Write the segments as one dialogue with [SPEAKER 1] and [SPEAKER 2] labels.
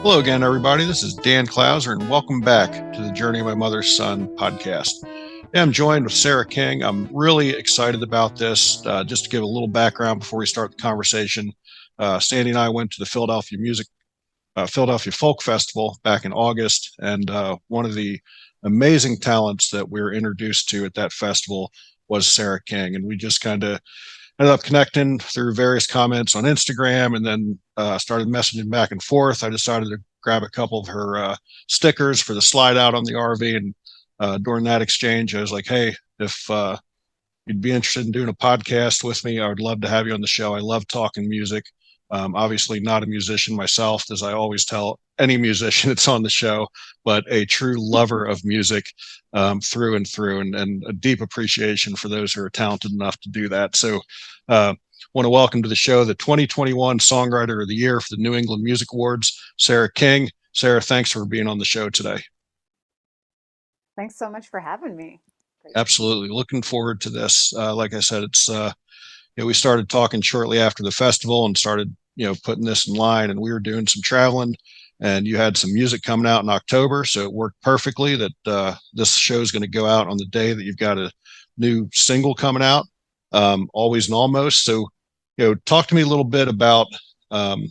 [SPEAKER 1] Hello again, everybody. This is Dan Clouser, and welcome back to the Journey of My Mother's Son podcast. I'm joined with Sarah King. I'm really excited about this. Just to give a little background before we start the conversation, Sandy and I went to the Philadelphia Folk Festival back in August, and one of the amazing talents that we were introduced to at that festival was Sarah King, and we just kind of ended up connecting through various comments on Instagram, and then started messaging back and forth. I decided to grab a couple of her stickers for the slide out on the RV, and during that exchange, I was like, "Hey, if you'd be interested in doing a podcast with me, I would love to have you on the show. I love talking music. Obviously, not a musician myself, as I always tell any musician that's on the show, but a true lover of music through and through, and a deep appreciation for those who are talented enough to do that. So, want to welcome to the show the 2021 Songwriter of the Year for the New England Music Awards, Sarah King. Sarah, thanks for being on the show today.
[SPEAKER 2] Thanks so much for having me. Great.
[SPEAKER 1] Absolutely. Looking forward to this. Like I said, it's we started talking shortly after the festival and started putting this in line, and we were doing some traveling, and you had some music coming out in October, so it worked perfectly that this show is going to go out on the day that you've got a new single coming out, Always and Almost. So talk to me a little bit about um,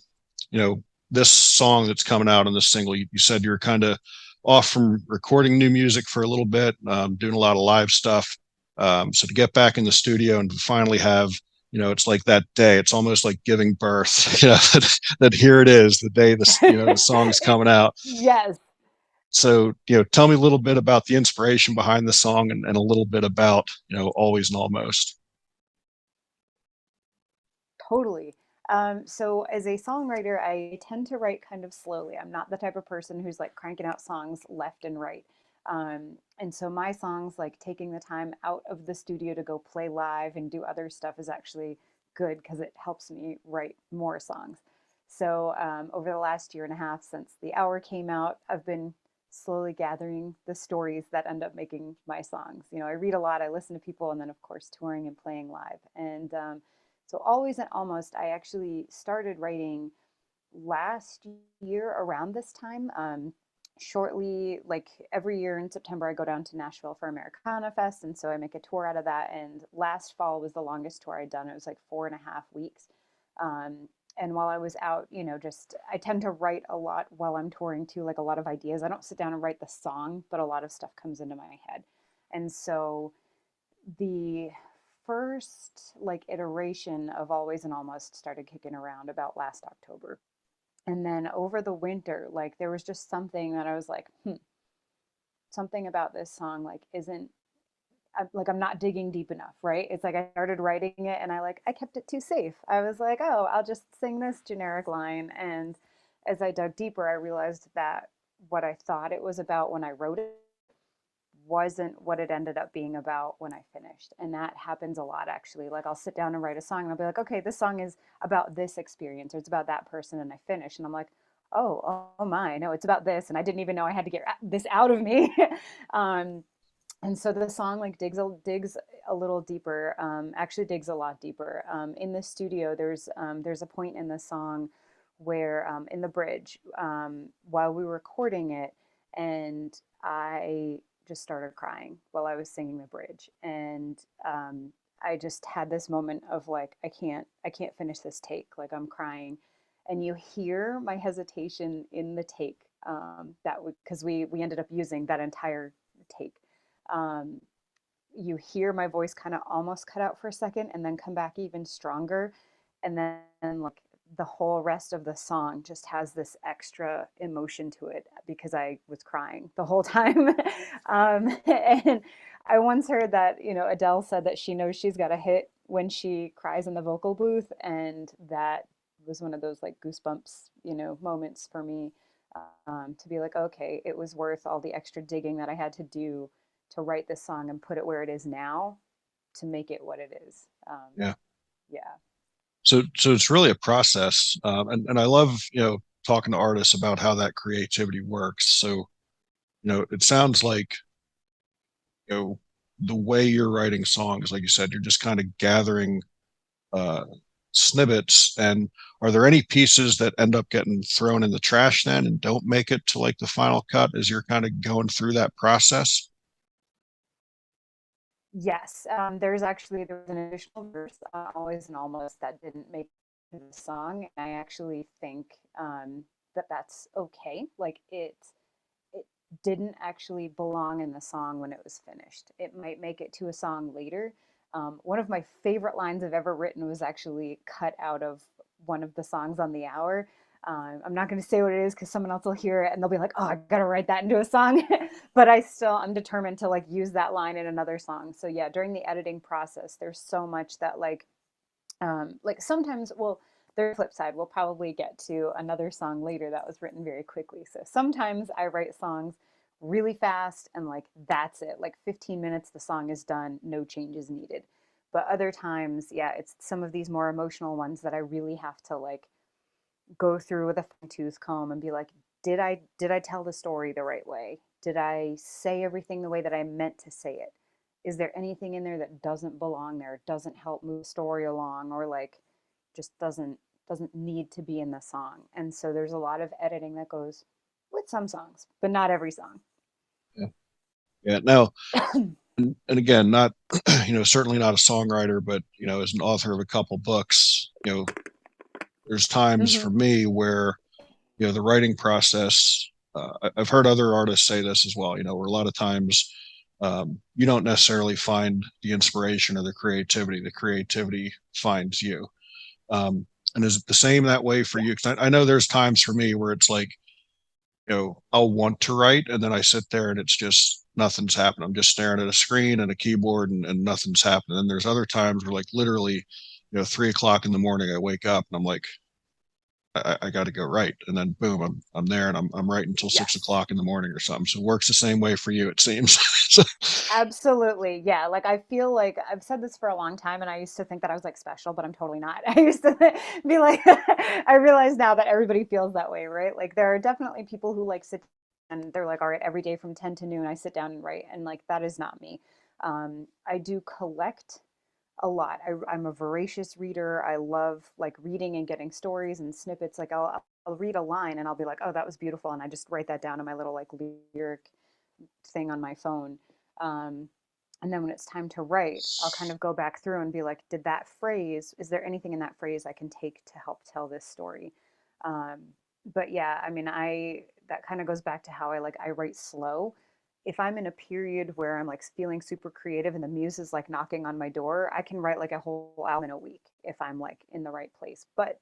[SPEAKER 1] this song that's coming out on this single. You said you're kind of off from recording new music for a little bit, doing a lot of live stuff. So to get back in the studio and to finally have, it's like that day. It's almost like giving birth. That here it is, the day the song's coming out.
[SPEAKER 2] Yes,
[SPEAKER 1] So tell me a little bit about the inspiration behind the song, and a little bit about Always and Almost.
[SPEAKER 2] totally. So as a songwriter, I tend to write kind of slowly. I'm not the type of person who's like cranking out songs left and right. And so my songs, like taking the time out of the studio to go play live and do other stuff, is actually good because it helps me write more songs. So over the last year and a half since The Hour came out, I've been slowly gathering the stories that end up making my songs. I read a lot, I listen to people, and then of course touring and playing live. And so Always and Almost, I actually started writing last year around this time. Shortly, like every year in September, I go down to Nashville for Americana Fest. And so I make a tour out of that. And last fall was the longest tour I'd done. It was like 4.5 weeks. Um, and while I was out, just I tend to write a lot while I'm touring too, like a lot of ideas. I don't sit down and write the song, but a lot of stuff comes into my head. And so the first like iteration of Always and Almost started kicking around about last October. And then over the winter, like there was just something that I was like, something about this song like isn't like I'm not digging deep enough, right? It's like I started writing it and I kept it too safe. I was like, oh, I'll just sing this generic line. And as I dug deeper, I realized that what I thought it was about when I wrote it wasn't what it ended up being about when I finished. And that happens a lot actually. Like I'll sit down and write a song and I'll be like, okay, this song is about this experience or it's about that person. And I finish and I'm like, oh my, no, it's about this. And I didn't even know I had to get this out of me. um, and so the song like digs a little deeper, actually digs a lot deeper. In the studio, there's a point in the song where in the bridge, while we were recording it, and I just started crying while I was singing the bridge, and I just had this moment of like I can't finish this take, like I'm crying, and you hear my hesitation in the take, that would because we ended up using that entire take. Um, you hear my voice kind of almost cut out for a second and then come back even stronger, and then like the whole rest of the song just has this extra emotion to it because I was crying the whole time. And I once heard that, Adele said that she knows she's got a hit when she cries in the vocal booth. And that was one of those like goosebumps, moments for me, to be like, okay, it was worth all the extra digging that I had to do to write this song and put it where it is now to make it what it is.
[SPEAKER 1] Yeah.
[SPEAKER 2] Yeah.
[SPEAKER 1] So it's really a process, and I love talking to artists about how that creativity works. So it sounds like you know the way you're writing songs, like you said, you're just kind of gathering snippets, and are there any pieces that end up getting thrown in the trash then and don't make it to like the final cut as you're kind of going through that process?
[SPEAKER 2] Yes, there was an additional verse, always and almost, that didn't make the song. And I actually think that that's okay. Like it didn't actually belong in the song when it was finished. It might make it to a song later. One of my favorite lines I've ever written was actually cut out of one of the songs on the hour. I'm not going to say what it is because someone else will hear it and they'll be like, "Oh, I got to write that into a song." But I'm determined to like use that line in another song. So yeah, during the editing process, there's so much that like sometimes, well, their flip side, we'll probably get to another song later that was written very quickly. So sometimes I write songs really fast and like that's it. Like 15 minutes, the song is done, no changes needed. But other times, yeah, it's some of these more emotional ones that I really have to like go through with a fine tooth comb and be like, did I tell the story the right way? Did I say everything the way that I meant to say it? Is there anything in there that doesn't belong there, doesn't help move the story along, or like just doesn't need to be in the song? And so there's a lot of editing that goes with some songs, but not every song.
[SPEAKER 1] Yeah. Yeah. Now, and again, not, certainly not a songwriter, but, as an author of a couple books, there's times for
[SPEAKER 2] Mm-hmm.
[SPEAKER 1] me where, the writing process, I've heard other artists say this as well, where a lot of times you don't necessarily find the inspiration or the creativity finds you. And is it the same that way for you? Because I know there's times for me where it's like, I'll want to write and then I sit there and it's just nothing's happening. I'm just staring at a screen and a keyboard and nothing's happening. And there's other times where like literally, 3 o'clock in the morning, I wake up and I'm like, I got to go write, and then boom, I'm there, and I'm writing until six
[SPEAKER 2] Yes.
[SPEAKER 1] o'clock in the morning or something. So it works the same way for you, it seems. So,
[SPEAKER 2] Absolutely. Yeah. Like I feel like I've said this for a long time and I used to think that I was like special, but I'm totally not. I used to be like I realize now that everybody feels that way, right? Like there are definitely people who like sit and they're like, all right, every day from 10 to noon I sit down and write, and like that is not me. I do collect a lot. I'm a voracious reader. I love like reading and getting stories and snippets. Like I'll read a line and I'll be like, oh, that was beautiful, and I just write that down in my little like lyric thing on my phone. Um, and then when it's time to write, I'll kind of go back through and be like, did that phrase, is there anything in that phrase I can take to help tell this story? Um, but yeah, I mean, that kind of goes back to how I write slow. If I'm in a period where I'm like feeling super creative and the muse is like knocking on my door, I can write like a whole album in a week if I'm like in the right place. But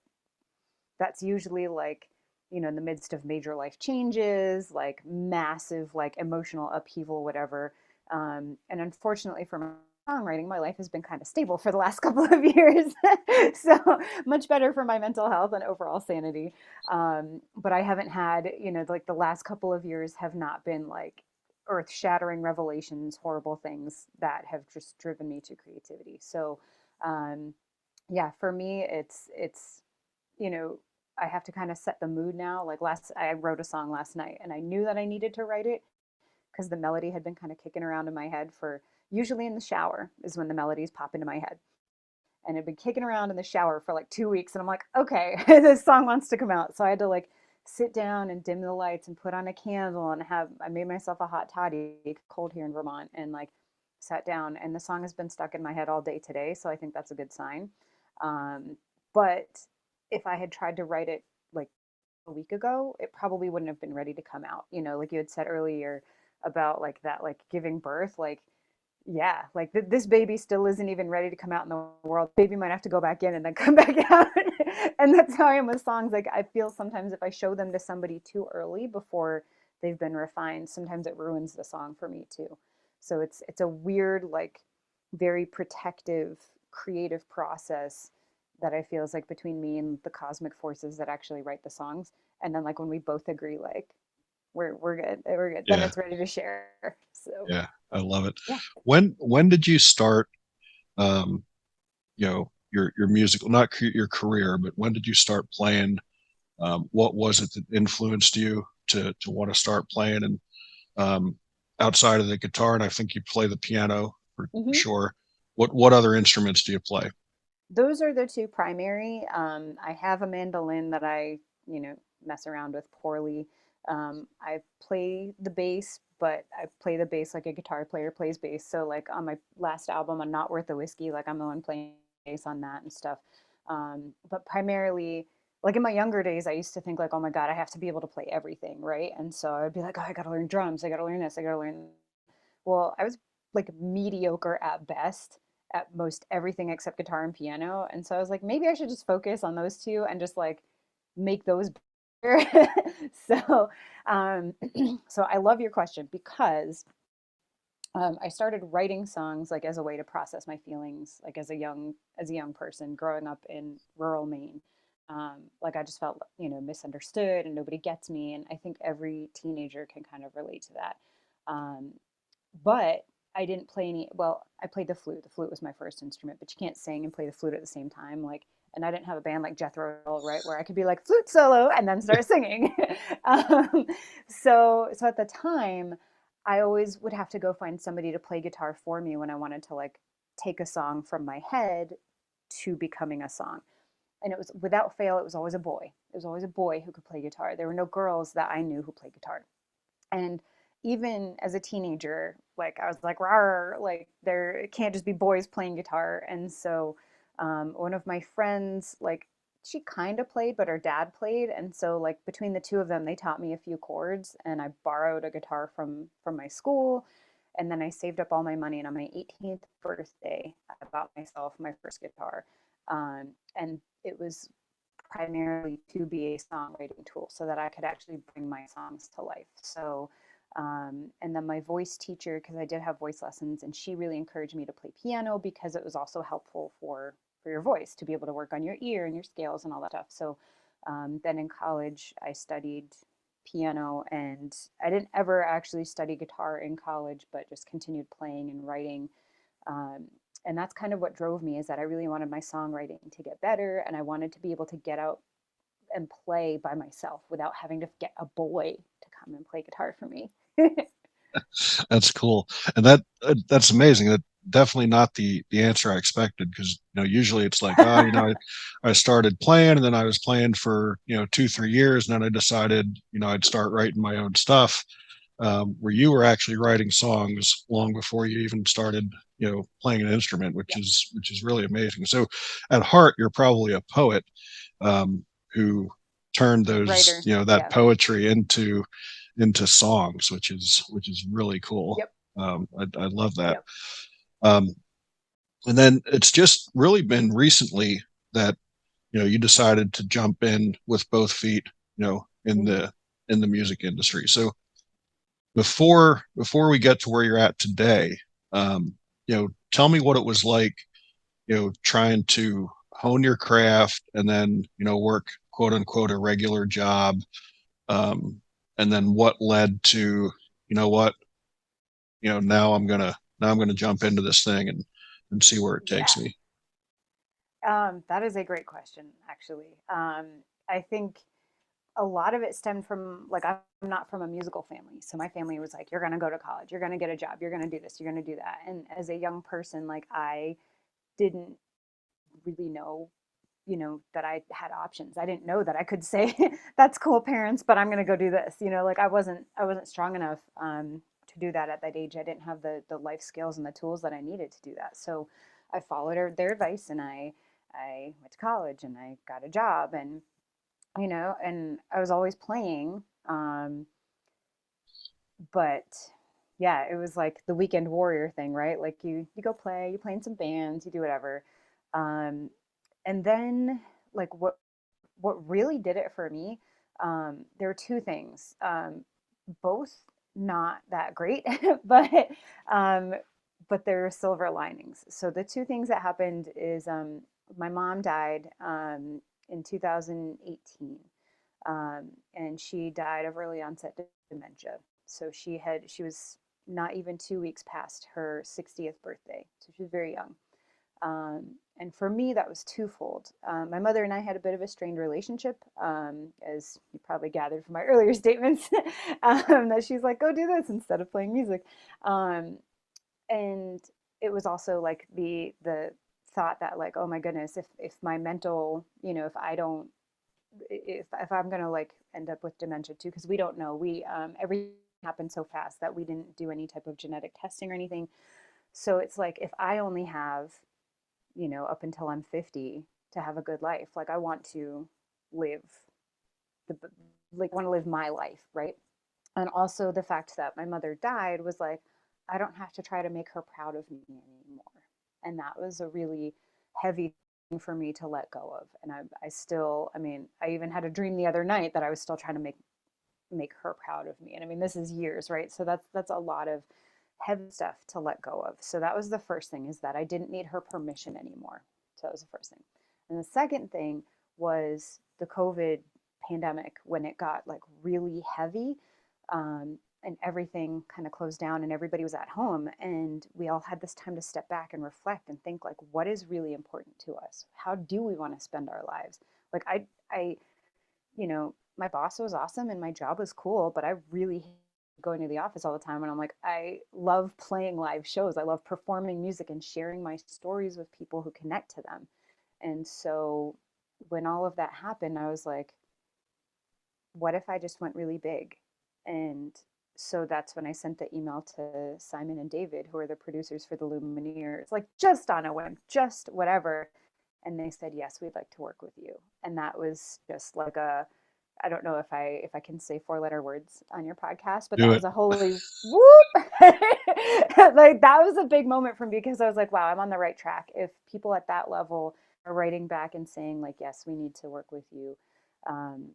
[SPEAKER 2] that's usually like, in the midst of major life changes, like massive like emotional upheaval, whatever. And unfortunately for my songwriting, my life has been kind of stable for the last couple of years. So much better for my mental health and overall sanity. But I haven't had, like the last couple of years have not been like earth shattering revelations, horrible things that have just driven me to creativity. So, um, yeah, for me, it's you know, I have to kind of set the mood now. Like I wrote a song last night and I knew that I needed to write it because the melody had been kind of kicking around in my head for usually in the shower is when the melodies pop into my head. And it had been kicking around in the shower for like 2 weeks. And I'm like, okay, this song wants to come out. So I had to like sit down and dim the lights and put on a candle and I made myself a hot toddy, cold here in Vermont, and like sat down. And the song has been stuck in my head all day today. So I think that's a good sign. Um, but if I had tried to write it like a week ago, it probably wouldn't have been ready to come out. Like you had said earlier about like that, like giving birth, like, yeah, like this baby still isn't even ready to come out in the world. Baby might have to go back in and then come back out. And that's how I am with songs. Like I feel sometimes if I show them to somebody too early before they've been refined, sometimes it ruins the song for me too. So it's a weird, like very protective, creative process that I feel is like between me and the cosmic forces that actually write the songs. And then like when we both agree, like we're good, then
[SPEAKER 1] yeah,
[SPEAKER 2] it's ready to share. So
[SPEAKER 1] yeah, I love it.
[SPEAKER 2] yeah.
[SPEAKER 1] When did you start, your musical, not your career, but when did you start playing? What was it that influenced you to want to start playing? And um, outside of the guitar, and I think you play the piano for
[SPEAKER 2] Hmm.
[SPEAKER 1] sure. What other instruments do you play?
[SPEAKER 2] Those are the two primary. I have a mandolin that I, you know, mess around with poorly. I play the bass, but I play the bass like a guitar player plays bass. So like on my last album, on Not Worth the Whiskey, like I'm the one playing bass on that and stuff. But primarily, like in my younger days, I used to think like, oh my God, I have to be able to play everything, right? And so I'd be like, oh, I got to learn drums, I got to learn this, I got to learn. Well, I was like mediocre at best at most everything except guitar and piano. And so I was like, maybe I should just focus on those two and just like make those better. so, um, so I love your question because I started writing songs like as a way to process my feelings, like as a young person growing up in rural Maine. Like I just felt, you know, misunderstood and nobody gets me, and I think every teenager can kind of relate to that. Um, but I didn't play any. Well, I played the flute. The flute was my first instrument, but you can't sing and play the flute at the same time. Like, and I didn't have a band like Jethro, right, where I could be like flute solo and then start singing. um, so at the time, I always would have to go find somebody to play guitar for me when I wanted to like take a song from my head to becoming a song. And it was without fail, it was always a boy. It was always a boy who could play guitar. There were no girls that I knew who played guitar. And even as a teenager, like I was like, rawr, like there it can't just be boys playing guitar. And so one of my friends, like she kind of played, but her dad played. And so like between the two of them, they taught me a few chords and I borrowed a guitar from my school. And then I saved up all my money. And on my 18th birthday, I bought myself my first guitar. And it was primarily to be a songwriting tool so that I could actually bring my songs to life. So, and then my voice teacher, because I did have voice lessons, and she really encouraged me to play piano because it was also helpful for your voice to be able to work on your ear and your scales and all that stuff. So, then in college, I studied piano, and I didn't ever actually study guitar in college, but just continued playing and writing. Um, and that's kind of what drove me is that I really wanted my songwriting to get better and I wanted to be able to get out and play by myself without having to get a boy to come and play guitar for me.
[SPEAKER 1] That's cool, and that's amazing. That definitely not the answer I expected because usually it's like I started playing and then I was playing for 2 3 years and then I decided I'd start writing my own stuff. Where you were actually writing songs long before you even started playing an instrument, which
[SPEAKER 2] Yep.
[SPEAKER 1] is really amazing. So at heart you're probably a poet, who turned those
[SPEAKER 2] Writer.
[SPEAKER 1] that
[SPEAKER 2] Yeah.
[SPEAKER 1] poetry into songs, which is really cool.
[SPEAKER 2] Yep.
[SPEAKER 1] I love that.
[SPEAKER 2] Yep.
[SPEAKER 1] Um, and then it's just really been recently that you decided to jump in with both feet, in
[SPEAKER 2] Mm-hmm.
[SPEAKER 1] the music industry. So before we get to where you're at today, tell me what it was like, trying to hone your craft and then work quote unquote a regular job, um, and then what led to what now I'm gonna jump into this thing and see where it takes
[SPEAKER 2] Yeah.
[SPEAKER 1] me.
[SPEAKER 2] That is a great question, actually. I think a lot of it stemmed from like I'm not from a musical family. So my family was like, you're gonna go to college, you're gonna get a job, you're gonna do this, you're gonna do that. And as a young person, like I didn't really know, you know, that I had options. I didn't know that I could say, that's cool, parents, but I'm gonna go do this. You know, like I wasn't strong enough to do that at that age. I didn't have the life skills and the tools that I needed to do that. So I followed their advice and I went to college and I got a job and you know, and I was always playing. But yeah, it was like the weekend warrior thing, right? Like you go play, you play in some bands, you do whatever. Um, and then like what really did it for me, there were two things. Both not that great, but um, but there are silver linings. So the two things that happened is my mom died in 2018, and she died of early onset dementia. So she was not even 2 weeks past her 60th birthday, so she was very young. And for me, that was twofold. My mother and I had a bit of a strained relationship, as you probably gathered from my earlier statements, that she's like, go do this instead of playing music. Um, and it was also like the thought that like, oh my goodness, if my mental, if I don't, if I'm gonna like end up with dementia too, because we don't know. We everything happened so fast that we didn't do any type of genetic testing or anything. So it's like if I only have, up until I'm 50 to have a good life, like I want to live the like want to live my life, right? And also the fact that my mother died was like, I don't have to try to make her proud of me anymore. And that was a really heavy thing for me to let go of. And I still, I mean, I even had a dream the other night that I was still trying to make her proud of me. And I mean, this is years, right? So that's a lot of heavy stuff to let go of. So that was the first thing, is that I didn't need her permission anymore. So that was the first thing. And the second thing was the COVID pandemic, when it got like really heavy, and everything kind of closed down and everybody was at home, and we all had this time to step back and reflect and think like, what is really important to us? How do we want to spend our lives? Like I my boss was awesome and my job was cool, but I really going to the office all the time. And I'm like, I love playing live shows. I love performing music and sharing my stories with people who connect to them. And so when all of that happened, I was like, what if I just went really big? And so that's when I sent the email to Simon and David, who are the producers for the Lumineers, like just on a whim, just whatever. And they said, yes, we'd like to work with you. And that was just like I don't know if I can say four-letter words on your podcast, but
[SPEAKER 1] Do
[SPEAKER 2] that
[SPEAKER 1] it.
[SPEAKER 2] was a holy whoop. Like that was a big moment for me, because I was like, wow, I'm on the right track. If people at that level are writing back and saying like, yes, we need to work with you. Um,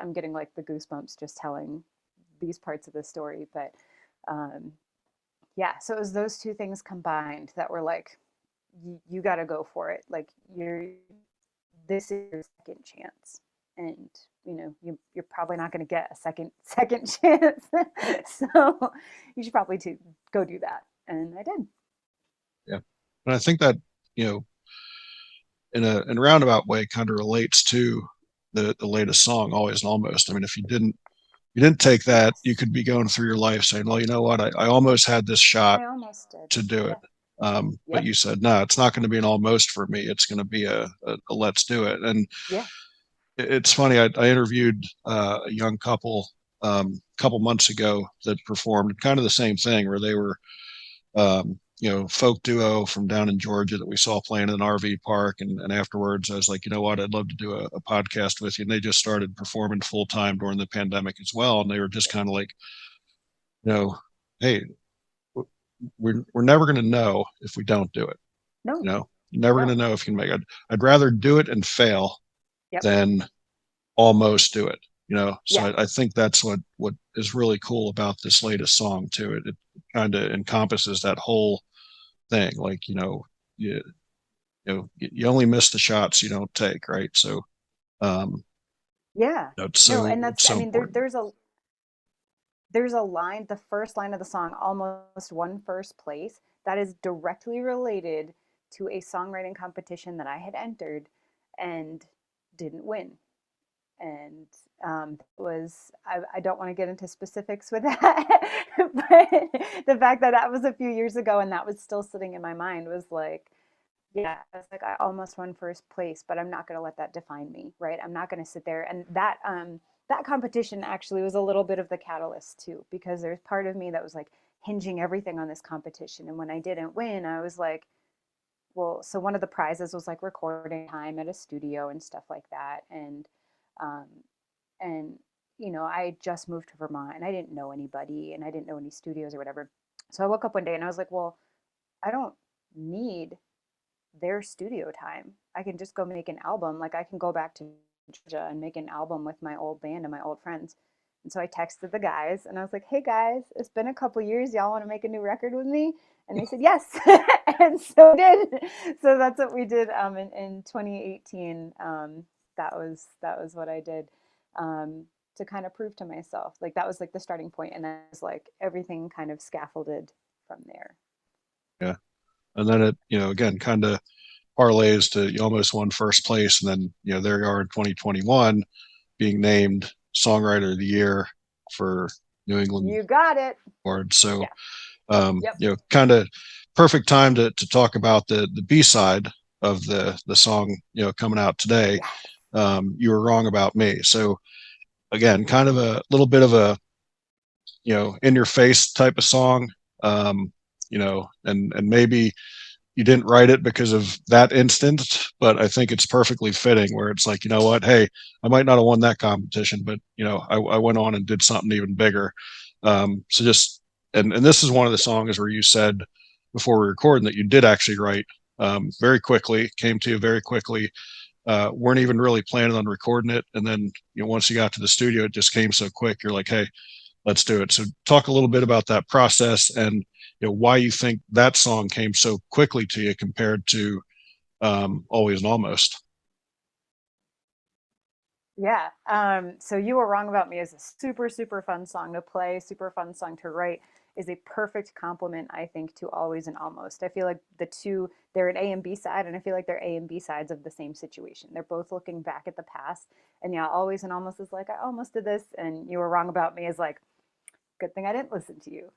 [SPEAKER 2] I'm getting like the goosebumps just telling these parts of the story. But um, yeah, so it was those two things combined that were like, you got to go for it. Like this is your second chance, and you're probably not going to get a second chance. So you should probably go do that, and I did.
[SPEAKER 1] Yeah. And I think that, you know, in a roundabout way kind of relates to the latest song, Always and Almost. I mean, if you didn't take that, you
[SPEAKER 2] Yes,
[SPEAKER 1] could be going through your life saying, well, you know what, I almost had this shot
[SPEAKER 2] I almost did.
[SPEAKER 1] to do it.
[SPEAKER 2] Yeah.
[SPEAKER 1] But
[SPEAKER 2] Yep.
[SPEAKER 1] you said, no, it's not going to be an almost for me. It's going to be a let's do it. And
[SPEAKER 2] Yeah.
[SPEAKER 1] it's funny. I interviewed a young couple months ago that performed kind of the same thing, where they were, folk duo from down in Georgia that we saw playing in an RV park. And afterwards, I was like, you know what, I'd love to do a podcast with you. And they just started performing full time during the pandemic as well. And they were just kind of like, you know, hey, we're never going to know if we don't do it.
[SPEAKER 2] No.
[SPEAKER 1] You're never going to
[SPEAKER 2] No.
[SPEAKER 1] know if you can make it. I'd rather do it and fail
[SPEAKER 2] Yep.
[SPEAKER 1] than almost do it. So
[SPEAKER 2] Yeah.
[SPEAKER 1] I think that's what is really cool about this latest song too. It kind of encompasses that whole thing. Like, you only miss the shots you don't take, right? So
[SPEAKER 2] Yeah.
[SPEAKER 1] it's
[SPEAKER 2] No,
[SPEAKER 1] so
[SPEAKER 2] and
[SPEAKER 1] it's
[SPEAKER 2] that's, I
[SPEAKER 1] so
[SPEAKER 2] mean,
[SPEAKER 1] important.
[SPEAKER 2] there's a line, the first line of the song, almost won first place, that is directly related to a songwriting competition that I had entered and didn't win. And I don't want to get into specifics with that, but the fact that that was a few years ago and that was still sitting in my mind was like, yeah, I was like, I almost won first place, but I'm not going to let that define me, right? I'm not going to sit there. And that competition actually was a little bit of the catalyst too, because there's part of me that was like hinging everything on this competition. And when I didn't win, I was like, well, so one of the prizes was like recording time at a studio and stuff like that. Um, and I just moved to Vermont and I didn't know anybody and I didn't know any studios or whatever. So I woke up one day and I was like, well, I don't need their studio time. I can just go make an album. Like I can go back to Georgia and make an album with my old band and my old friends. And so I texted the guys and I was like, hey guys, it's been a couple years. Y'all want to make a new record with me? And they said yes. And so did. So that's what we did in 2018. That was what I did, to kind of prove to myself. Like that was like the starting point, and then it was like everything kind of scaffolded from there.
[SPEAKER 1] Yeah. And then it, again, kind of parlays to you almost won first place. And then, there you are in 2021 being named Songwriter of the Year for New England
[SPEAKER 2] You got it.
[SPEAKER 1] Award. So,
[SPEAKER 2] Yeah. Yep.
[SPEAKER 1] kind of perfect time to talk about the B side of the song, coming out today.
[SPEAKER 2] Yes.
[SPEAKER 1] You were wrong about me. So again, kind of a little bit of a, in your face type of song. And maybe you didn't write it because of that instance, but I think it's perfectly fitting where it's like, you know what, hey, I might not have won that competition, but I went on and did something even bigger. So just and this is one of the songs where you said before we recorded that you did actually write very quickly, came to you very quickly. Weren't even really planning on recording it, and then once you got to the studio, it just came so quick. You're like, hey, let's do it. So talk a little bit about that process and why you think that song came so quickly to you compared to Always and Almost.
[SPEAKER 2] Yeah. So You Were Wrong About Me is a super, super fun song to play, super fun song to write, is a perfect complement, I think, to Always and Almost. I feel like the two, they're an A and B side, and I feel like they're A and B sides of the same situation. They're both looking back at the past. And yeah, Always and Almost is like, I almost did this, and You Were Wrong About Me is like, good thing I didn't listen to you.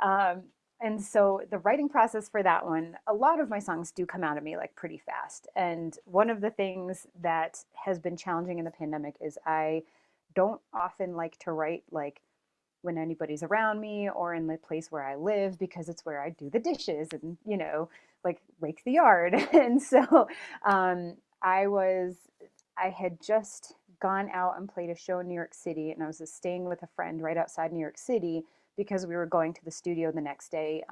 [SPEAKER 2] Um, and so the writing process for that one, a lot of my songs do come out of me like pretty fast. And one of the things that has been challenging in the pandemic is I don't often like to write like when anybody's around me or in the place where I live because it's where I do the dishes and, like rake the yard. And so um, I was, I had just gone out and played a show in New York City, and I was staying with a friend right outside New York City because we were going to the studio the next day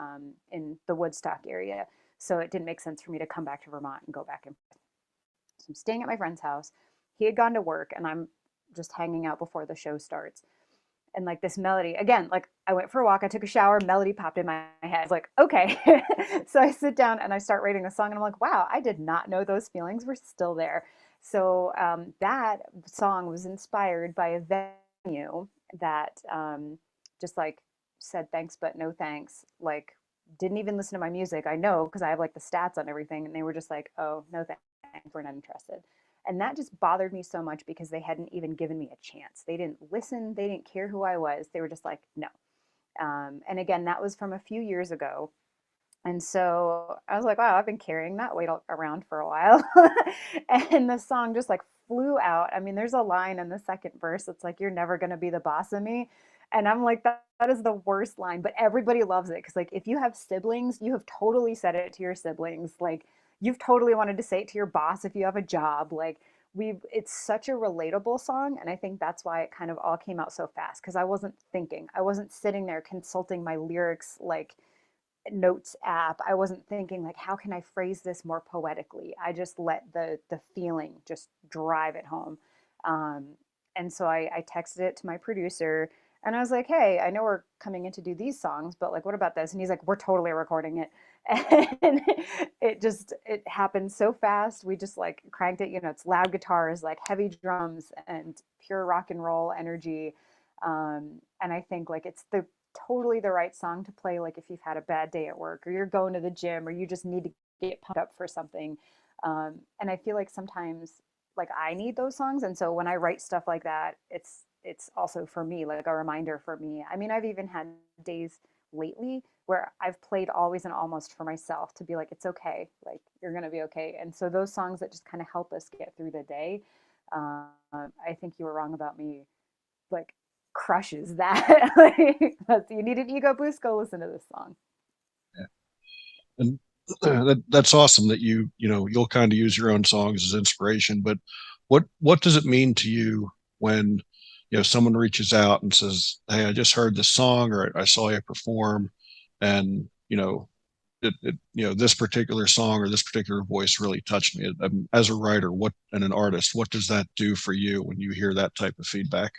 [SPEAKER 2] in the Woodstock area. So it didn't make sense for me to come back to Vermont and go back and forth. So I'm staying at my friend's house. He had gone to work, and I'm just hanging out before the show starts. And like this melody, again, like I went for a walk, I took a shower, melody popped in my head. I was like, okay. So I sit down and I start writing a song, and I'm like, wow, I did not know those feelings were still there. So that song was inspired by a venue that just like said thanks, but no thanks. Like, didn't even listen to my music. I know because I have like the stats on everything. And they were just like, oh, no thanks, we're not interested. And that just bothered me so much because they hadn't even given me a chance. They didn't listen. They didn't care who I was. They were just like, no. And again, that was from a few years ago. And so I was like, wow, I've been carrying that weight around for a while. And the song just like flew out. I mean, there's a line in the second verse. It's like, you're never going to be the boss of me. And I'm like, that is the worst line, but everybody loves it. Cause like, if you have siblings, you have totally said it to your siblings. Like you've totally wanted to say it to your boss if you have a job. Like it's such a relatable song. And I think that's why it kind of all came out so fast. Cause I wasn't thinking, I wasn't sitting there consulting my lyrics, like, notes app. I wasn't thinking like how can I phrase this more poetically. I just let the feeling just drive it home. um, and so I texted it to my producer, and I was like, hey, I know we're coming in to do these songs, but like what about this? And he's like, we're totally recording it. And it happened so fast. We just like cranked it. It's loud guitars, like heavy drums, and pure rock and roll energy. And I think like it's the totally the right song to play like if you've had a bad day at work or you're going to the gym or you just need to get pumped up for something. And I feel like sometimes like I need those songs, and so when I write stuff like that, it's also for me like a reminder for me. I mean, I've even had days lately where I've played Always and Almost for myself to be like, it's okay, like you're gonna be okay. And so those songs that just kind of help us get through the day. I think You Were Wrong About Me like crushes that. Like, you need an ego boost, go listen to this song.
[SPEAKER 1] Yeah. And that's awesome that you'll kind of use your own songs as inspiration. But what does it mean to you when someone reaches out and says, "Hey, I just heard this song, or I saw you perform, and this particular song or this particular voice really touched me." As a writer, what and an artist, what does that do for you when you hear that type of feedback?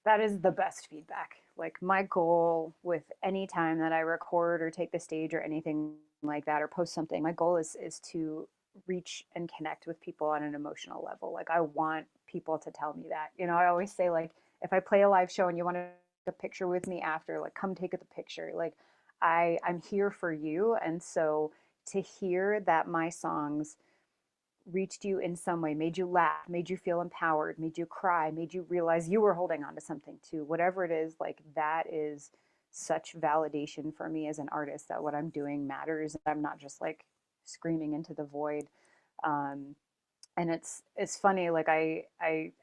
[SPEAKER 2] That is the best feedback. Like my goal with any time that I record or take the stage or anything like that or post something, my goal is to reach and connect with people on an emotional level. Like I want people to tell me that. I always say like if I play a live show and you want to take a picture with me after, like come take the picture. Like I'm here for you. And so to hear that my songs reached you in some way, made you laugh, made you feel empowered, made you cry, made you realize you were holding on to something too, whatever it is, like that is such validation for me as an artist that what I'm doing matters. I'm not just like screaming into the void. Um, and it's funny, like I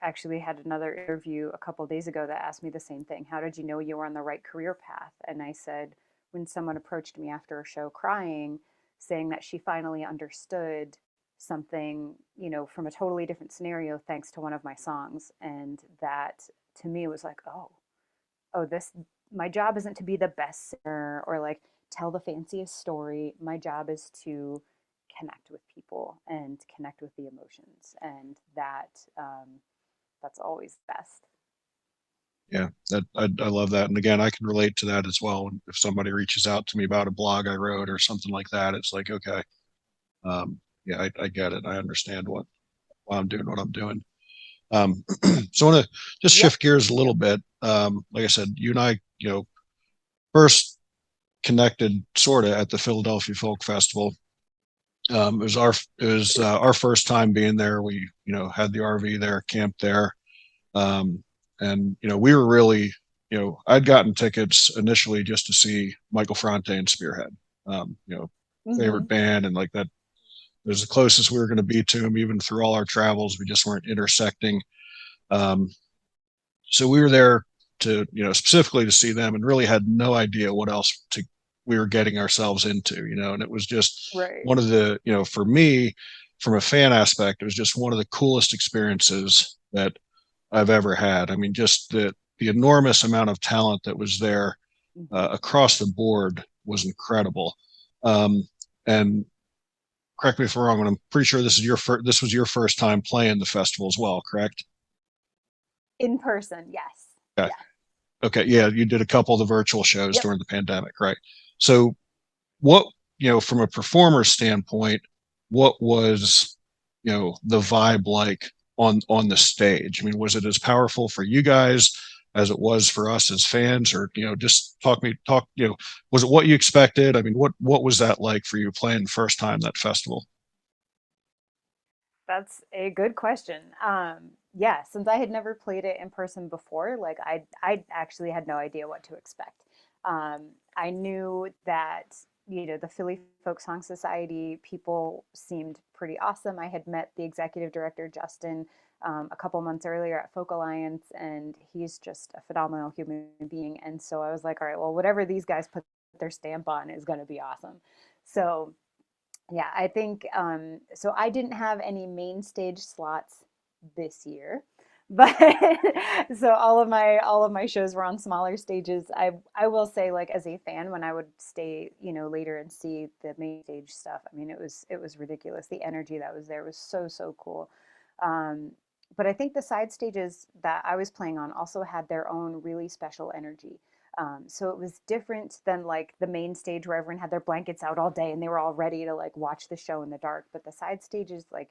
[SPEAKER 2] actually had another interview a couple days ago that asked me the same thing. How did you know you were on the right career path? And I said, when someone approached me after a show crying, saying that she finally understood something, you know, from a totally different scenario thanks to one of my songs. And that to me was like, oh, this, my job isn't to be the best singer or like tell the fanciest story. My job is to connect with people and connect with the emotions, and that's always best.
[SPEAKER 1] Yeah, that I love that. And again, I can relate to that as well. If somebody reaches out to me about a blog I wrote or something like that, it's like, okay, yeah, I get it. I understand why I'm doing what I'm doing. So I want to just
[SPEAKER 2] Yep.
[SPEAKER 1] shift gears a little bit. Like I said, you and I, first connected sort of at the Philadelphia Folk Festival. Our first time being there. We had the RV there, camped there, and we were really I'd gotten tickets initially just to see Michael Fronte and Spearhead. Um, you know,
[SPEAKER 2] Mm-hmm.
[SPEAKER 1] favorite band, and like that was the closest we were going to be to him. Even through all our travels, we just weren't intersecting. Um, so we were there to specifically to see them, and really had no idea what else to we were getting ourselves into. And it was just
[SPEAKER 2] Right.
[SPEAKER 1] one of the for me, from a fan aspect, it was just one of the coolest experiences that I've ever had. I mean, just the enormous amount of talent that was there
[SPEAKER 2] Mm-hmm.
[SPEAKER 1] across the board was incredible. And correct me if I'm wrong, but I'm pretty sure this was your first time playing the festival as well, correct?
[SPEAKER 2] In person, yes.
[SPEAKER 1] Okay.
[SPEAKER 2] Yeah.
[SPEAKER 1] Okay, yeah, you did a couple of the virtual shows
[SPEAKER 2] Yep.
[SPEAKER 1] during the pandemic, right? So, what from a performer standpoint, what was the vibe like on the stage? I mean, was it as powerful for you guys as it was for us as fans, or just talk? Was it what you expected? I mean, what was that like for you playing first time that festival?
[SPEAKER 2] That's a good question. Yeah, since I had never played it in person before, like I actually had no idea what to expect. I knew that the Philly Folk Song Society people seemed pretty awesome. I had met the executive director Justin a couple months earlier at Folk Alliance, and he's just a phenomenal human being. And so I was like, all right, well, whatever these guys put their stamp on is going to be awesome. So yeah, I think so. I didn't have any main stage slots this year, but so all of my shows were on smaller stages. I will say, like as a fan, when I would stay, later and see the main stage stuff, I mean, it was ridiculous. The energy that was there was so cool. Um, but I think the side stages that I was playing on also had their own really special energy. So it was different than like the main stage where everyone had their blankets out all day and they were all ready to like watch the show in the dark. But the side stages, like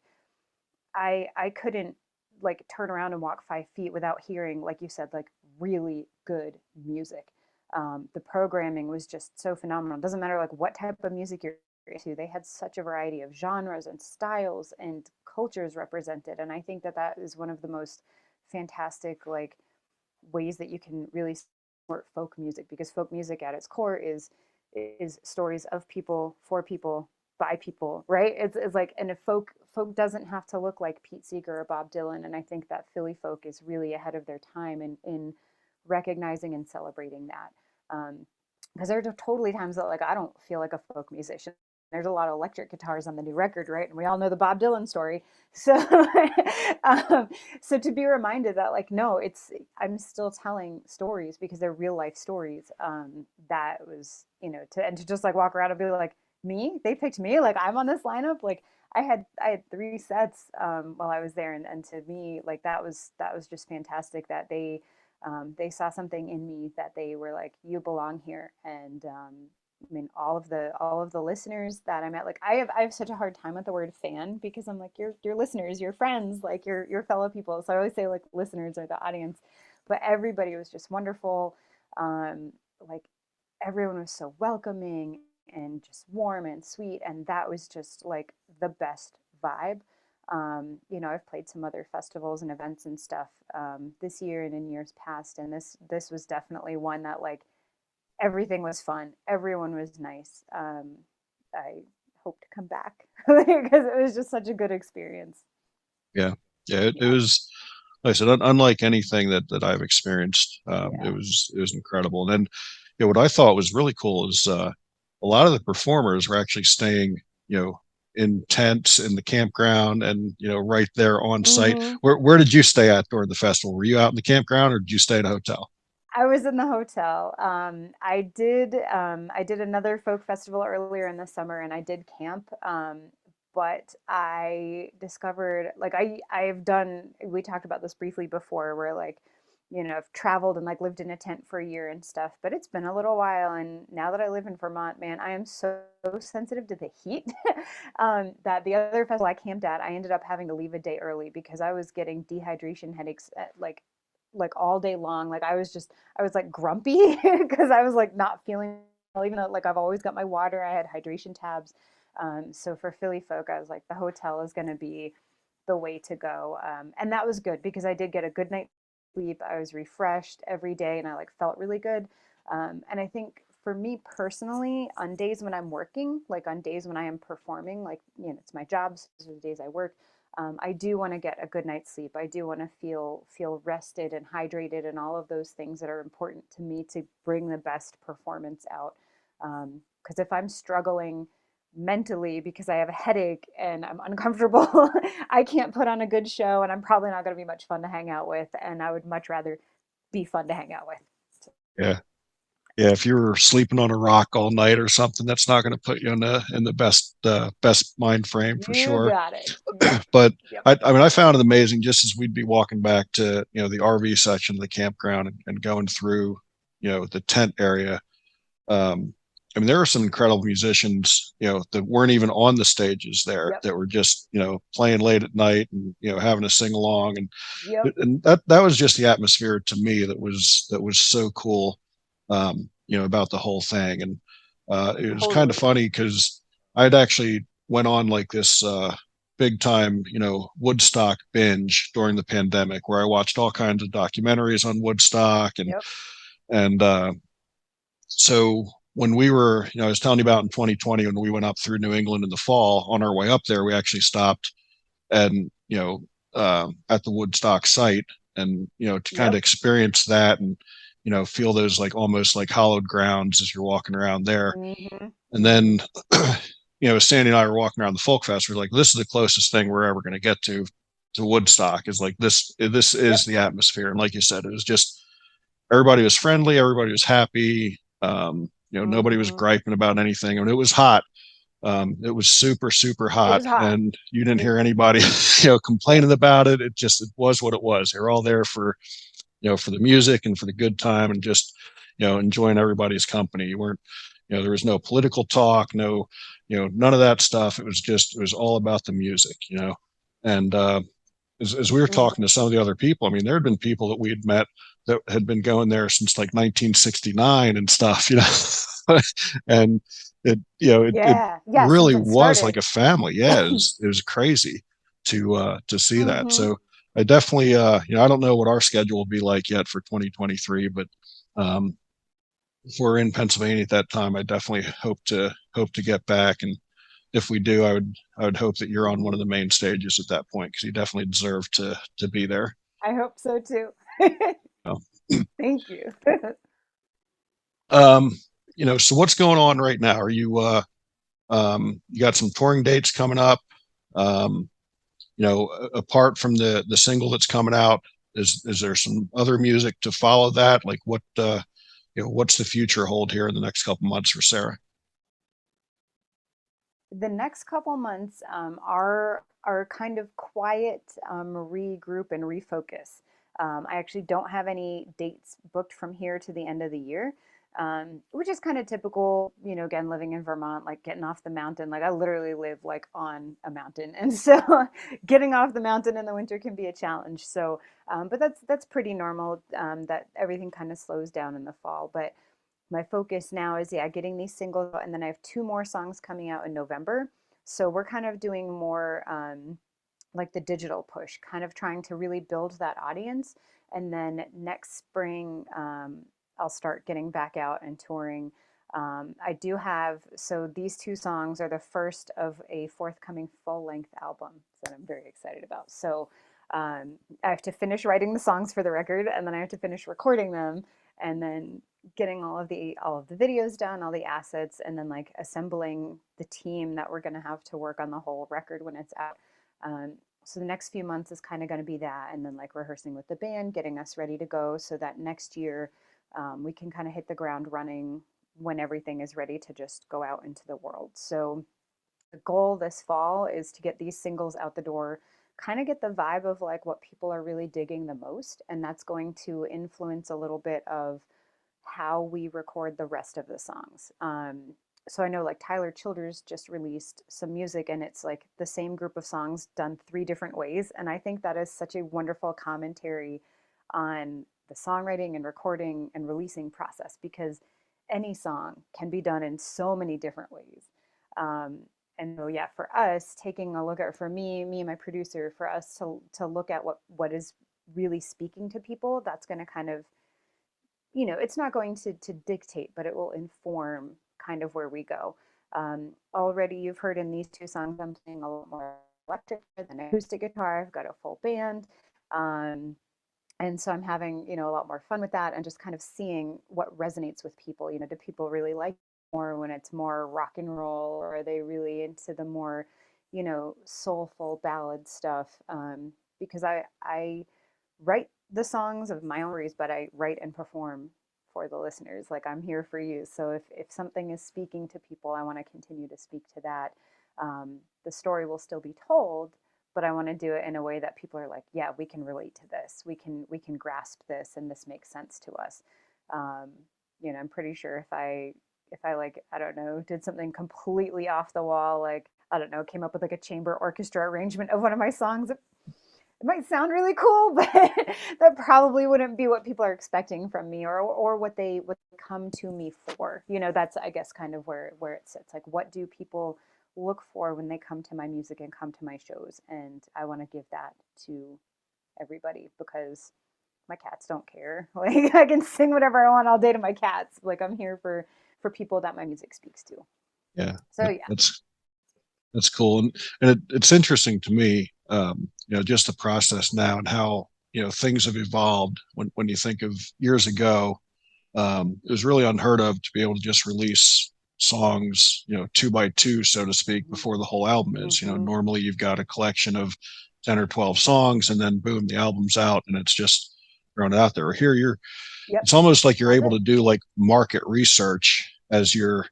[SPEAKER 2] I couldn't like turn around and walk 5 feet without hearing, like you said, like really good music. The programming was just so phenomenal. It doesn't matter like what type of music you're into. They had such a variety of genres and styles and cultures represented, and I think that that is one of the most fantastic like ways that you can really support folk music, because folk music at its core is stories of people for people by people, right? It's like, and if folk doesn't have to look like Pete Seeger or Bob Dylan, and I think that Philly folk is really ahead of their time in recognizing and celebrating that. Because there are totally times that like I don't feel like a folk musician. There's a lot of electric guitars on the new record, right? And we all know the Bob Dylan story. So, um, so to be reminded that like no, it's I'm still telling stories because they're real life stories. That was to just like walk around and be like, me? They picked me? Like I'm on this lineup? Like I had 3 sets while I was there, and to me like that was just fantastic that they saw something in me that they were like, you belong here. And I mean, all of the listeners that I met, like I have such a hard time with the word fan because I'm like, your listeners, your friends, like your fellow people. So I always say like listeners are the audience, but everybody was just wonderful. Like everyone was so welcoming and just warm and sweet, and that was just like the best vibe. I've played some other festivals and events and stuff this year and in years past, and this was definitely one that like everything was fun. Everyone was nice. I hope to come back because it was just such a good experience.
[SPEAKER 1] Yeah, yeah, it
[SPEAKER 2] Yeah,
[SPEAKER 1] was. Like I said, unlike anything that I've experienced,
[SPEAKER 2] yeah.
[SPEAKER 1] it was incredible. And then, what I thought was really cool is a lot of the performers were actually staying, in tents in the campground, and right there on site.
[SPEAKER 2] Hmm.
[SPEAKER 1] Where did you stay at during the festival? Were you out in the campground, or did you stay at a hotel?
[SPEAKER 2] I was in the hotel. I did another folk festival earlier in the summer, and I did camp. But I discovered, like, I've done. We talked about this briefly before, where like, I've traveled and like lived in a tent for a year and stuff. But it's been a little while, and now that I live in Vermont, man, I am so sensitive to the heat that the other festival I camped at, I ended up having to leave a day early because I was getting dehydration headaches at, like all day long. Like I was like grumpy because I was like not feeling well, even though like I've always got my water. I had hydration tabs. So for Philly folk, I was like, the hotel is going to be the way to go. And that was good because I did get a good night's sleep. I was refreshed every day and I like felt really good. And I think for me personally, on days when I'm working, like on days when I am performing, like, it's my job, so those are the days I work. I do want to get a good night's sleep. I do want to feel rested and hydrated and all of those things that are important to me to bring the best performance out. Because if I'm struggling mentally because I have a headache and I'm uncomfortable, I can't put on a good show, and I'm probably not going to be much fun to hang out with. And I would much rather be fun to hang out with. So,
[SPEAKER 1] Yeah, yeah. If you were sleeping on a rock all night or something, that's not going to put you in the best mind frame for
[SPEAKER 2] you
[SPEAKER 1] sure.
[SPEAKER 2] got it. Yep.
[SPEAKER 1] But
[SPEAKER 2] Yep.
[SPEAKER 1] I mean, I found it amazing just as we'd be walking back to the RV section of the campground, and going through the tent area. Um, I mean, there were some incredible musicians, that weren't even on the stages there,
[SPEAKER 2] Yep.
[SPEAKER 1] that were just playing late at night, and having a sing along,
[SPEAKER 2] Yep.
[SPEAKER 1] and that was just the atmosphere to me that was so cool, about the whole thing. And it was kind of
[SPEAKER 2] Totally.
[SPEAKER 1] funny because I'd actually went on like this big time, Woodstock binge during the pandemic, where I watched all kinds of documentaries on Woodstock,
[SPEAKER 2] Yep.
[SPEAKER 1] and so when we were, I was telling you about in 2020 when we went up through New England in the fall. On our way up there, we actually stopped and at the Woodstock site, and to kind of
[SPEAKER 2] Yep.
[SPEAKER 1] experience that, and feel those like almost like hallowed grounds as you're walking around there.
[SPEAKER 2] Mm-hmm.
[SPEAKER 1] And
[SPEAKER 2] Mm-hmm.
[SPEAKER 1] then Sandy and I were walking around the folk fest. We're like, this is the closest thing we're ever going to get to Woodstock. Is like this is
[SPEAKER 2] Yep.
[SPEAKER 1] the atmosphere. And like you said, it was just everybody was friendly, everybody was happy. Nobody was
[SPEAKER 2] Mm-hmm.
[SPEAKER 1] griping about anything. I mean, it was hot. It was super, super
[SPEAKER 2] It
[SPEAKER 1] hot,
[SPEAKER 2] was hot.
[SPEAKER 1] and you didn't
[SPEAKER 2] It,
[SPEAKER 1] hear anybody,
[SPEAKER 2] yep.
[SPEAKER 1] complaining about it. It was what it was. They're all there for, for the music and for the good time, and just, enjoying everybody's company. You weren't, there was no political talk, no, none of that stuff. It was all about the music, and as we were talking
[SPEAKER 2] Mm-hmm.
[SPEAKER 1] to some of the other people, I mean, there had been people that we had met that had been going there since like 1969 and stuff, and it
[SPEAKER 2] Yeah. Yeah. Since
[SPEAKER 1] really
[SPEAKER 2] it
[SPEAKER 1] was like
[SPEAKER 2] started.
[SPEAKER 1] a family. Yeah, it was crazy to see that.
[SPEAKER 2] Mm-hmm.
[SPEAKER 1] So I definitely, I don't know what our schedule will be like yet for 2023, but um, if we're in Pennsylvania at that time, I definitely hope to get back. And if we do, I would hope that you're on one of the main stages at that point, because you definitely deserve to be there.
[SPEAKER 2] I hope so too.
[SPEAKER 1] So,
[SPEAKER 2] Thank you.
[SPEAKER 1] um, so what's going on right now? Are you you got some touring dates coming up? Um, Apart from the single that's coming out, is there some other music to follow that? Like what's the future hold here in the next couple months for Sarah?
[SPEAKER 2] The next couple months are kind of quiet, regroup and refocus. I actually don't have any dates booked from here to the end of the year, which is kind of typical. Again, living in Vermont, like getting off the mountain. Like I literally live like on a mountain, and so getting off the mountain in the winter can be a challenge. So, but that's pretty normal. That everything kind of slows down in the fall, but my focus now is, yeah, getting these singles out, and then I have two more songs coming out in November. So we're kind of doing more like the digital push, kind of trying to really build that audience. And then next spring, I'll start getting back out and touring. I do have, so these two songs are the first of a forthcoming full length album that I'm very excited about. So I have to finish writing the songs for the record, and then I have to finish recording them, and then getting all of the videos done, all the assets, and then like assembling the team that we're going to have to work on the whole record when it's out. Um, so the next few months is kind of going to be that, and then like rehearsing with the band, getting us ready to go, so that next year we can kind of hit the ground running when everything is ready to just go out into the world. So the goal this fall is to get these singles out the door, kind of get the vibe of like what people are really digging the most, and that's going to influence a little bit of how we record the rest of the songs. So I know like Tyler Childers just released some music, and it's like the same group of songs done three different ways. And I think that is such a wonderful commentary on the songwriting and recording and releasing process, because any song can be done in so many different ways. Um, and so yeah, for us taking a look at, for me and my producer, for us to look at what is really speaking to people, that's going to kind of, it's not going to dictate, but it will inform kind of where we go. Already, you've heard in these two songs, I'm playing a lot more electric than acoustic guitar. I've got a full band. Um, and so I'm having, a lot more fun with that, and just kind of seeing what resonates with people. Do people really like more when it's more rock and roll, or are they really into the more, soulful ballad stuff? Because I write the songs of my own stories, but I write and perform for the listeners. Like, I'm here for you. So if something is speaking to people, I want to continue to speak to that. The story will still be told, but I want to do it in a way that people are like, yeah, we can relate to this. We can grasp this, and this makes sense to us. Um, I'm pretty sure if I like, I don't know, did something completely off the wall, like, I don't know, came up with like a chamber orchestra arrangement of one of my songs, it might sound really cool, but that probably wouldn't be what people are expecting from me, or what they would come to me for. That's, I guess, kind of where it sits. Like, what do people look for when they come to my music and come to my shows? And I want to give that to everybody, because my cats don't care. Like, I can sing whatever I want all day to my cats. Like, I'm here for people that my music speaks to.
[SPEAKER 1] Yeah,
[SPEAKER 2] So yeah.
[SPEAKER 1] that's cool, and it's interesting to me, just the process now and how things have evolved. When you think of years ago, it was really unheard of to be able to just release songs, two by two, so to speak, before the whole album is.
[SPEAKER 2] Mm-hmm.
[SPEAKER 1] Normally you've got a collection of 10 or 12 songs, and then boom, the album's out, and it's just thrown out there. Or here you're,
[SPEAKER 2] Yep.
[SPEAKER 1] it's almost like you're
[SPEAKER 2] That's
[SPEAKER 1] able
[SPEAKER 2] it.
[SPEAKER 1] to do like market research as you're,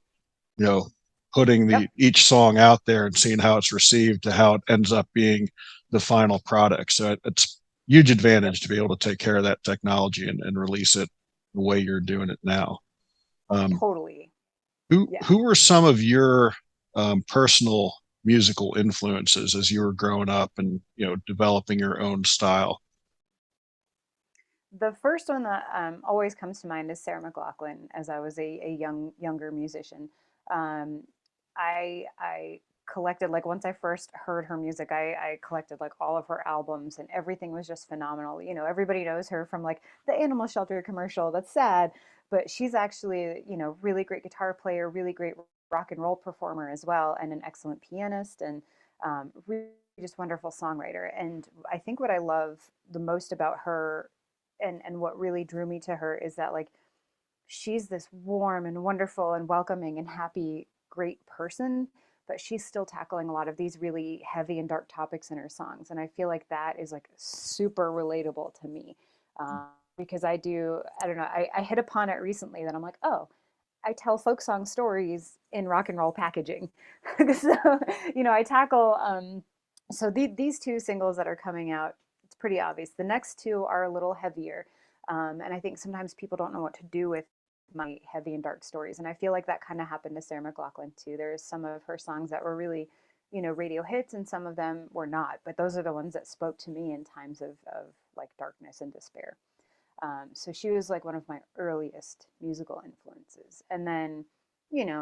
[SPEAKER 1] you know, putting
[SPEAKER 2] Yep.
[SPEAKER 1] the each song out there and seeing how it's received to how it ends up being the final product. So it's huge
[SPEAKER 2] Yep.
[SPEAKER 1] advantage to be able to take care of that technology and release it the way you're doing it now. Um,
[SPEAKER 2] Totally. Yeah.
[SPEAKER 1] who were some of your personal musical influences as you were growing up and developing your own style?
[SPEAKER 2] The first one that always comes to mind is Sarah McLachlan. As I was a younger musician, um, I collected, like, once I first heard her music, I collected like all of her albums, and everything was just phenomenal. Everybody knows her from like the animal shelter commercial. That's sad, but she's actually, really great guitar player, really great rock and roll performer as well, and an excellent pianist, and really just wonderful songwriter. And I think what I love the most about her, and what really drew me to her, is that, like, she's this warm and wonderful and welcoming and happy, great person, but she's still tackling a lot of these really heavy and dark topics in her songs. And I feel like that is like super relatable to me, because I don't know, I hit upon it recently that I'm like, oh, I tell folk song stories in rock and roll packaging. So, I tackle, so these two singles that are coming out, it's pretty obvious. The next two are a little heavier. And I think sometimes people don't know what to do with my heavy and dark stories. And I feel like that kind of happened to Sarah McLachlan too. There's some of her songs that were really, radio hits, and some of them were not. But those are the ones that spoke to me in times of like darkness and despair. So she was like one of my earliest musical influences. And then,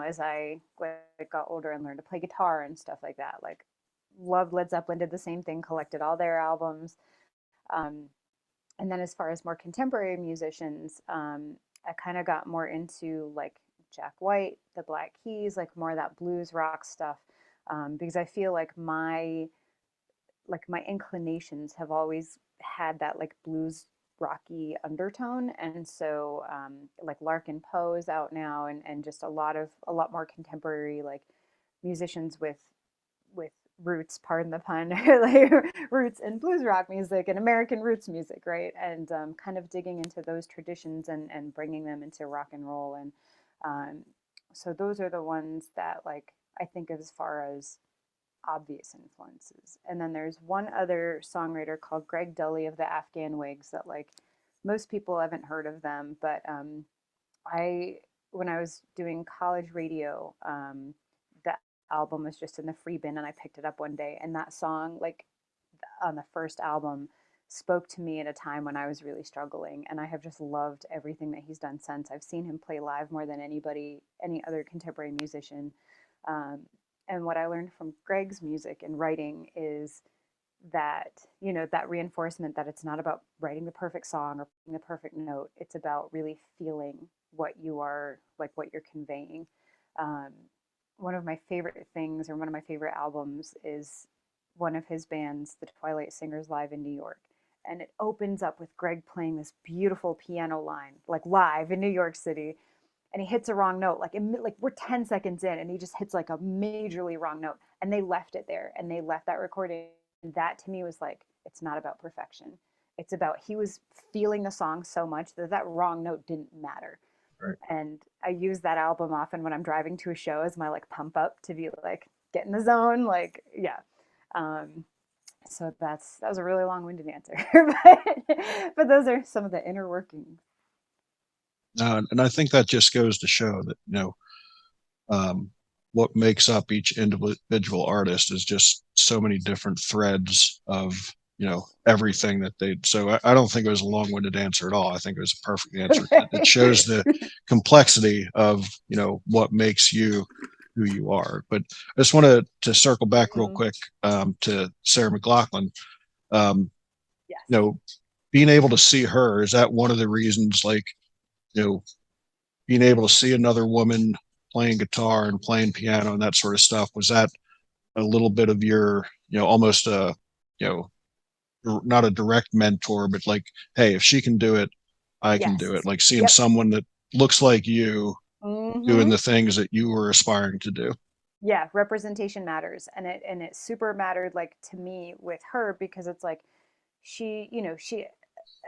[SPEAKER 2] as I like got older and learned to play guitar and stuff like that, like, loved Led Zeppelin, did the same thing, collected all their albums. Um, and then as far as more contemporary musicians, I kind of got more into like Jack White, the Black Keys, like more of that blues rock stuff, because I feel like my inclinations have always had that like blues rocky undertone. And so like Larkin Poe is out now, and just a lot more contemporary like musicians with roots, pardon the pun, like roots in blues rock music and American roots music, right? And kind of digging into those traditions and bringing them into rock and roll. And um, so those are the ones that like I think as far as obvious influences. And then there's one other songwriter called Greg Dully of the Afghan Wigs that like most people haven't heard of them, but I when I was doing college radio, the album was just in the free bin, and I picked it up one day, and that song like on the first album spoke to me at a time when I was really struggling, and I have just loved everything that he's done since. I've seen him play live more than any other contemporary musician. Um, and what I learned from Greg's music and writing is that, that reinforcement that it's not about writing the perfect song or playing the perfect note. It's about really feeling what you are, like what you're conveying. Um, One of my favorite things, or one of my favorite albums, is one of his bands, the Twilight Singers, live in New York. And it opens up with Greg playing this beautiful piano line, like live in New York City. And he hits a wrong note, like we're 10 seconds in, and he just hits like a majorly wrong note. And they left it there, and they left that recording. And that to me was like, it's not about perfection. It's about he was feeling the song so much that that wrong note didn't matter.
[SPEAKER 1] Right.
[SPEAKER 2] And I use that album often when I'm driving to a show as my like pump up to be like, get in the zone. Like, yeah. Um, so that was a really long-winded answer, but those are some of the inner workings.
[SPEAKER 1] And I think that just goes to show that, um, what makes up each individual artist is just so many different threads of, everything that they. So I don't think it was a long-winded answer at all. I think it was a perfect answer. It shows the complexity of, what makes you who you are. But I just wanted to circle back real
[SPEAKER 2] Mm,
[SPEAKER 1] quick, to Sarah McLachlan. Um,
[SPEAKER 2] yes.
[SPEAKER 1] you know, being able to see her, is that one of the reasons, like, you know, being able to see another woman playing guitar and playing piano and that sort of stuff, was that a little bit of your, almost a, you know not a direct mentor, but like, hey, if she can do it, I can do it,
[SPEAKER 2] Yes.
[SPEAKER 1] like seeing
[SPEAKER 2] Yep.
[SPEAKER 1] someone that looks like you doing
[SPEAKER 2] Hmm.
[SPEAKER 1] the things that you were aspiring to do.
[SPEAKER 2] Yeah, representation matters, and it super mattered like to me with her because it's like she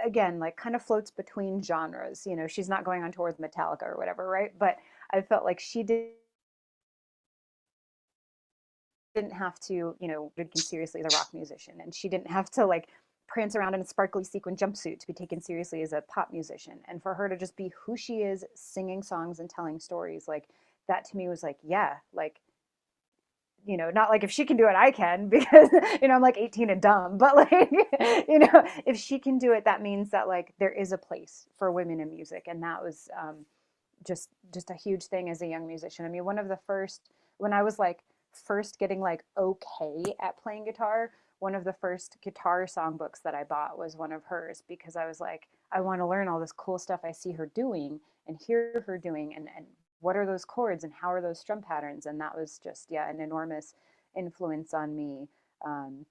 [SPEAKER 2] again like kind of floats between genres. She's not going on tour with Metallica or whatever, right? But I felt like she didn't have to, be taken seriously as a rock musician, and she didn't have to like prance around in a sparkly sequin jumpsuit to be taken seriously as a pop musician. And for her to just be who she is, singing songs and telling stories, like that to me was like, yeah, like not like if she can do it, I can, because I'm like 18 and dumb, but like, if she can do it, that means that like there is a place for women in music. And that was just a huge thing as a young musician. I mean, one of the first, when I was like first getting like okay at playing guitar, one of the first guitar songbooks that I bought was one of hers, because I was like, I want to learn all this cool stuff I see her doing and hear her doing, and what are those chords and how are those strum patterns. And that was just, yeah, an enormous influence on me, um,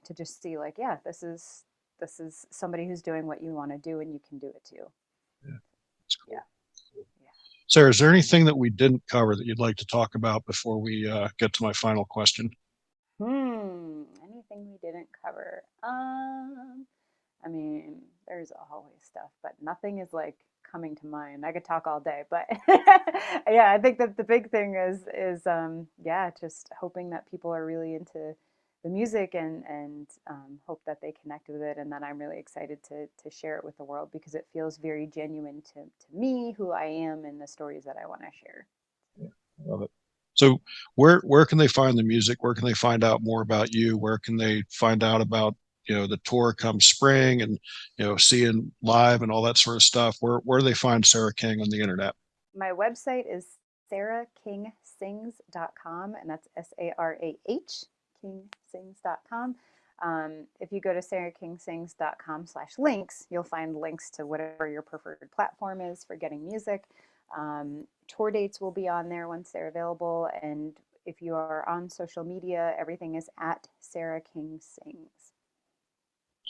[SPEAKER 2] to just see like, yeah, this is somebody who's doing what you want to do, and you can do it too.
[SPEAKER 1] Yeah, that's
[SPEAKER 2] Yeah.
[SPEAKER 1] cool. Sarah, is there anything that we didn't cover that you'd like to talk about before we get to my final question?
[SPEAKER 2] Anything we didn't cover? I mean, there's always stuff, but nothing is like coming to mind. I could talk all day, but yeah, I think that the big thing is yeah, just hoping that people are really into the music, and hope that they connect with it, and that I'm really excited to share it with the world, because it feels very genuine to me, who I am, and the stories that I want to share.
[SPEAKER 1] Yeah, I love it. So where can they find the music? Where can they find out more about you? Where can they find out about, the tour come spring, and, seeing live and all that sort of stuff? Where do they find Sarah King on the internet?
[SPEAKER 2] My website is sarahkingsings.com, and that's SARAH, kingsings.com. If you go to sarahkingsings.com/links, you'll find links to whatever your preferred platform is for getting music. Tour dates will be on there once they're available. And if you are on social media, everything is at Sarah King Sings.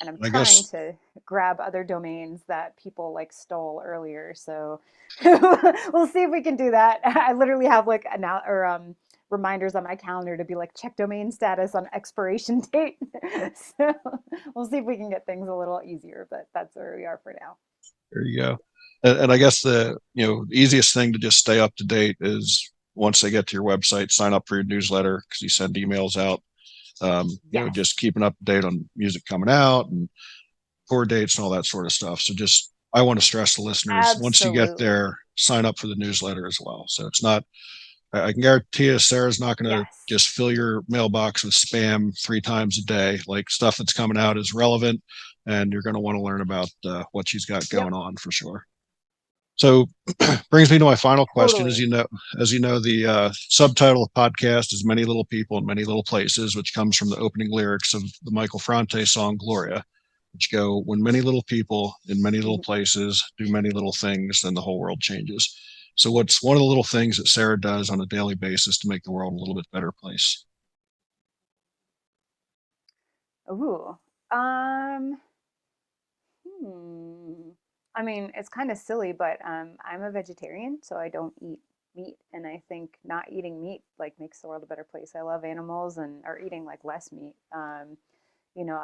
[SPEAKER 2] And I'm
[SPEAKER 1] I
[SPEAKER 2] trying
[SPEAKER 1] guess
[SPEAKER 2] to grab other domains that people like stole earlier. So we'll see if we can do that. I literally have like reminders on my calendar to be like check domain status on expiration date. So we'll see if we can get things a little easier, but that's where we are for now.
[SPEAKER 1] there you go. And I guess the easiest thing to just stay up to date is once they get to your website, sign up for your newsletter because you send emails out.
[SPEAKER 2] Yes,
[SPEAKER 1] Just keeping up to date on music coming out and tour dates and all that sort of stuff. So just I want to stress the listeners once you get
[SPEAKER 2] absolutely.
[SPEAKER 1] there, sign up for the newsletter as well. So it's not. I can guarantee you, Sarah's not going to
[SPEAKER 2] Yes.
[SPEAKER 1] just fill your mailbox with spam 3 times a day. Like stuff that's coming out is relevant, and you're going to want to learn about what she's got
[SPEAKER 2] Yep.
[SPEAKER 1] going on for sure. So brings me to my final question.
[SPEAKER 2] Totally.
[SPEAKER 1] As you know, the subtitle of the podcast is "Many Little People in Many Little Places," which comes from the opening lyrics of the Michael Franti song "Gloria," which go, "When many little people in many little places do many little things, then the whole world changes." So, what's one of the little things that Sarah does on a daily basis to make the world a little bit better place?
[SPEAKER 2] Ooh. Hmm. I mean, it's kind of silly, but I'm a vegetarian, so I don't eat meat, and I think not eating meat like makes the world a better place. I love animals and are eating like less meat. I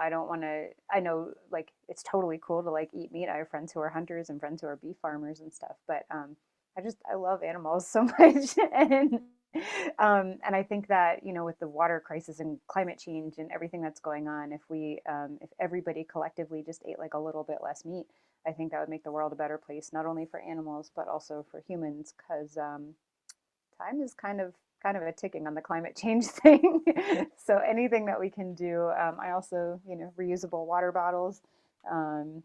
[SPEAKER 2] don't want to. I know like it's totally cool to like eat meat. I have friends who are hunters and friends who are beef farmers and stuff, but I love animals so much, and I think that with the water crisis and climate change and everything that's going on, if everybody collectively just ate like a little bit less meat, I think that would make the world a better place, not only for animals but also for humans, because time is kind of a ticking on the climate change thing. So anything that we can do. I also reusable water bottles. Um,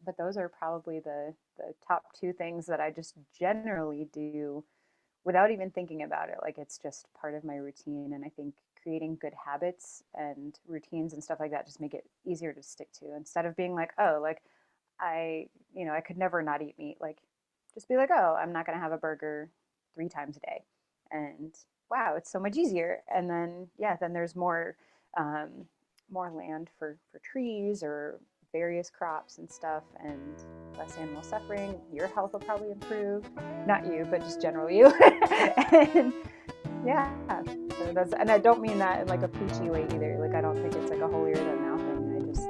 [SPEAKER 2] but those are probably the top two things that I just generally do without even thinking about it. Like it's just part of my routine. And I think creating good habits and routines and stuff like that just make it easier to stick to instead of being like, oh, like I could never not eat meat. Like just be like, oh, I'm not going to have a burger 3 times a day. And wow, it's so much easier. And then, yeah, then there's um, more land for trees or various crops and stuff, and less animal suffering. Your health will probably improve. Not you, but just general you. And yeah, so and I don't mean that in like a preachy way either. Like I don't think it's like a holier than thou thing. I just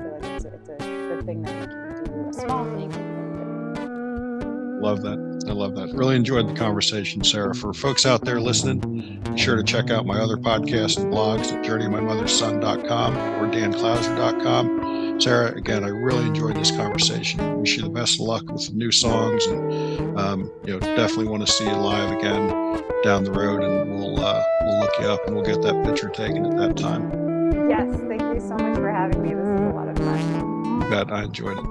[SPEAKER 2] feel like it's a good thing that we can do. A small thing can make a big difference.
[SPEAKER 1] Love that. I love that. Really enjoyed the conversation, Sarah. For folks out there listening, be sure to check out my other podcasts and blogs at journeymymotherson.com or danclouser.com. Sarah, again, I really enjoyed this conversation. Wish you the best of luck with the new songs, and definitely want to see you live again down the road, and we'll look you up and we'll get that picture taken at that time.
[SPEAKER 2] Yes, thank you so much for having me. This is a lot of fun.
[SPEAKER 1] You bet. I enjoyed it.